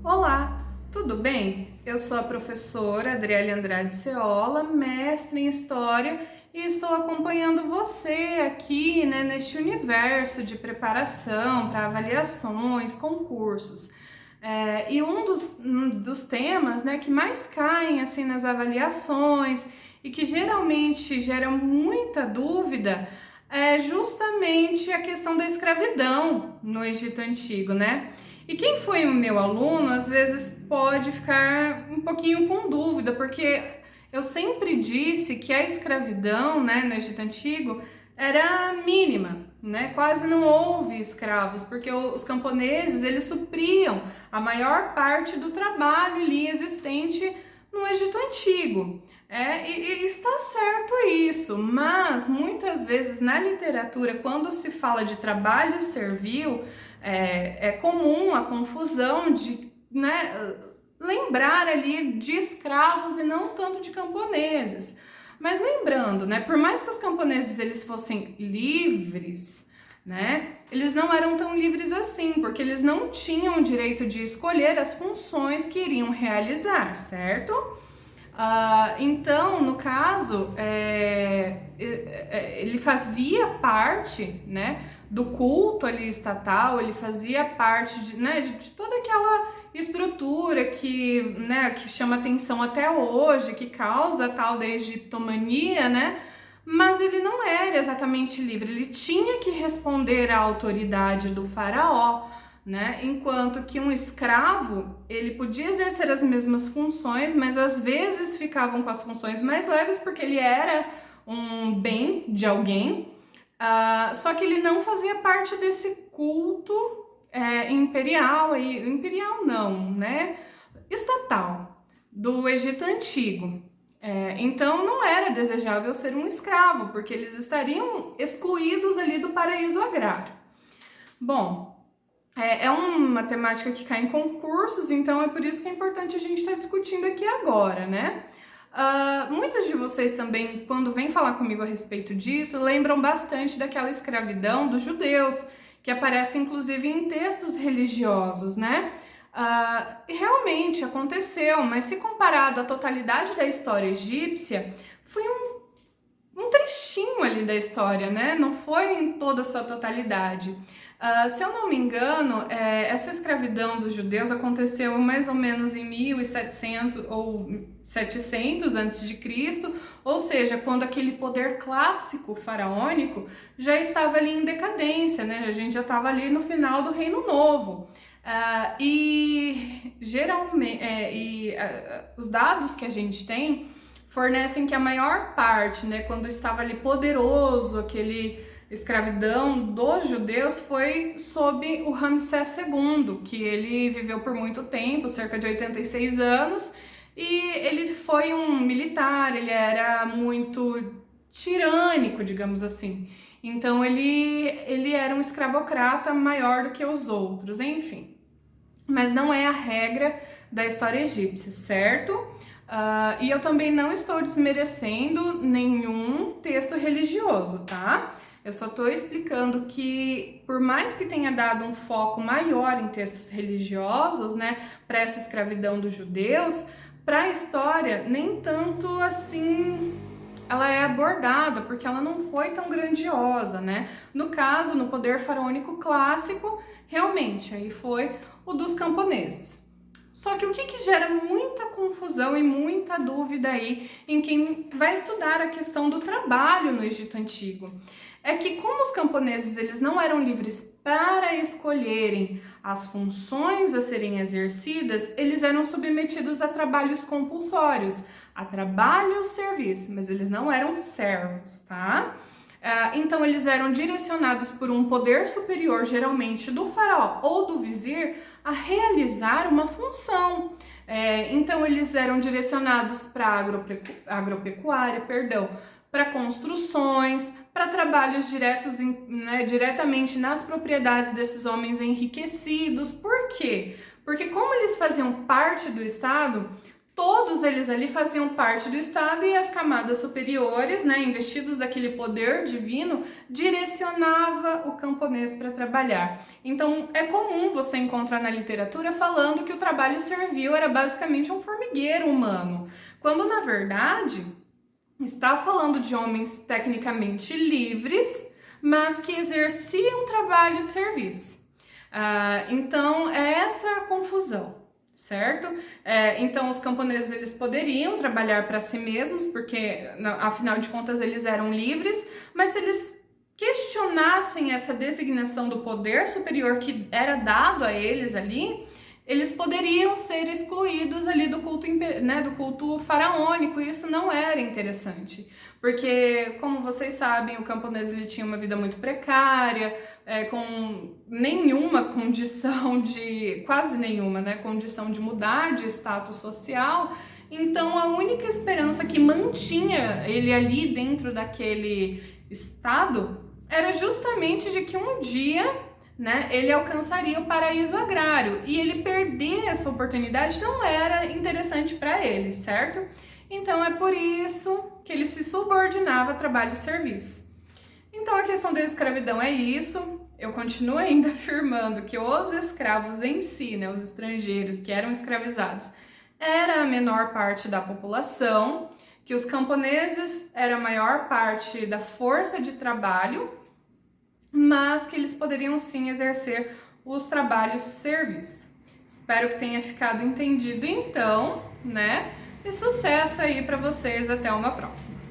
Olá, tudo bem? Eu sou a professora Adriele Andrade Ceola, mestre em História, e estou acompanhando você aqui, neste universo de preparação para avaliações, concursos. E um dos temas, que mais caem assim nas avaliações e que geralmente gera muita dúvida é justamente a questão da escravidão no Egito Antigo, né? E quem foi o meu aluno, às vezes pode ficar um pouquinho com dúvida, porque eu sempre disse que a escravidão, no Egito Antigo era mínima, Quase não houve escravos, porque os camponeses, eles supriam a maior parte do trabalho ali existente no Egito Antigo. E está certo isso, mas muitas vezes na literatura, quando se fala de trabalho servil, é comum a confusão de, lembrar ali de escravos e não tanto de camponeses. Mas lembrando, por mais que os camponeses eles fossem livres, eles não eram tão livres assim, porque eles não tinham o direito de escolher as funções que iriam realizar, certo? Então, no caso, ele fazia parte, do culto ali estatal, ele fazia parte de toda aquela estrutura que chama atenção até hoje, que causa a tal da egiptomania, mas ele não era exatamente livre, ele tinha que responder à autoridade do faraó, Enquanto que um escravo, ele podia exercer as mesmas funções, mas às vezes ficavam com as funções mais leves porque ele era um bem de alguém, só que ele não fazia parte desse culto imperial não, estatal do Egito Antigo. Então não era desejável ser um escravo, porque eles estariam excluídos ali do paraíso agrário. Bom, é uma temática que cai em concursos, então é por isso que é importante a gente estar discutindo aqui agora, muitos de vocês também, quando vêm falar comigo a respeito disso, lembram bastante daquela escravidão dos judeus, que aparece inclusive em textos religiosos, E realmente aconteceu, mas se comparado à totalidade da história egípcia, foi um trechinho ali da história, Não foi em toda a sua totalidade. Se eu não me engano, essa escravidão dos judeus aconteceu mais ou menos em 1700 ou 700 a.C., ou seja, quando aquele poder clássico faraônico já estava ali em decadência, A gente já estava ali no final do Reino Novo. Geralmente, os dados que a gente tem fornecem que a maior parte, quando estava ali poderoso aquele escravidão dos judeus, foi sob o Ramsés II, que ele viveu por muito tempo, cerca de 86 anos, e ele foi um militar, ele era muito tirânico, digamos assim. Então ele era um escravocrata maior do que os outros, enfim. Mas não é a regra da história egípcia, certo? E eu também não estou desmerecendo nenhum texto religioso, tá? Eu só estou explicando que, por mais que tenha dado um foco maior em textos religiosos, para essa escravidão dos judeus, para a história, nem tanto assim ela é abordada, porque ela não foi tão grandiosa, No caso, no poder faraônico clássico, realmente, aí foi o dos camponeses. Só que o que gera muita confusão e muita dúvida aí em quem vai estudar a questão do trabalho no Egito Antigo é que, como os camponeses eles não eram livres para escolherem as funções a serem exercidas, eles eram submetidos a trabalhos compulsórios, a trabalhos servis, mas eles não eram servos, tá? Então eles eram direcionados por um poder superior, geralmente do faraó ou do vizir, a realizar uma função. Então eles eram direcionados para agropecuária, para construções, para trabalhos diretamente nas propriedades desses homens enriquecidos. Por quê? Porque como eles faziam parte do Estado, Todos eles ali faziam parte do Estado e as camadas superiores, né, investidos daquele poder divino, direcionava o camponês para trabalhar. Então é comum você encontrar na literatura falando que o trabalho servil era basicamente um formigueiro humano, quando na verdade está falando de homens tecnicamente livres, mas que exerciam trabalho serviço. Então é essa a confusão. Certo? Então os camponeses eles poderiam trabalhar para si mesmos, porque afinal de contas eles eram livres, mas se eles questionassem essa designação do poder superior que era dado a eles ali, eles poderiam ser excluídos ali do culto, né, do culto faraônico, e isso não era interessante, porque, como vocês sabem, o camponês ele tinha uma vida muito precária, com nenhuma condição de, quase nenhuma, né, condição de mudar de status social. Então a única esperança que mantinha ele ali dentro daquele estado era justamente de que um dia, né, ele alcançaria o paraíso agrário, e ele perder essa oportunidade não era interessante para ele, certo? Então é por isso que ele se subordinava a trabalho e serviço. Então a questão da escravidão é isso. Eu continuo ainda afirmando que os escravos em si, né, os estrangeiros que eram escravizados, era a menor parte da população, que os camponeses era a maior parte da força de trabalho, mas que eles poderiam sim exercer os trabalhos servis. Espero que tenha ficado entendido então, né? E sucesso aí para vocês, até uma próxima.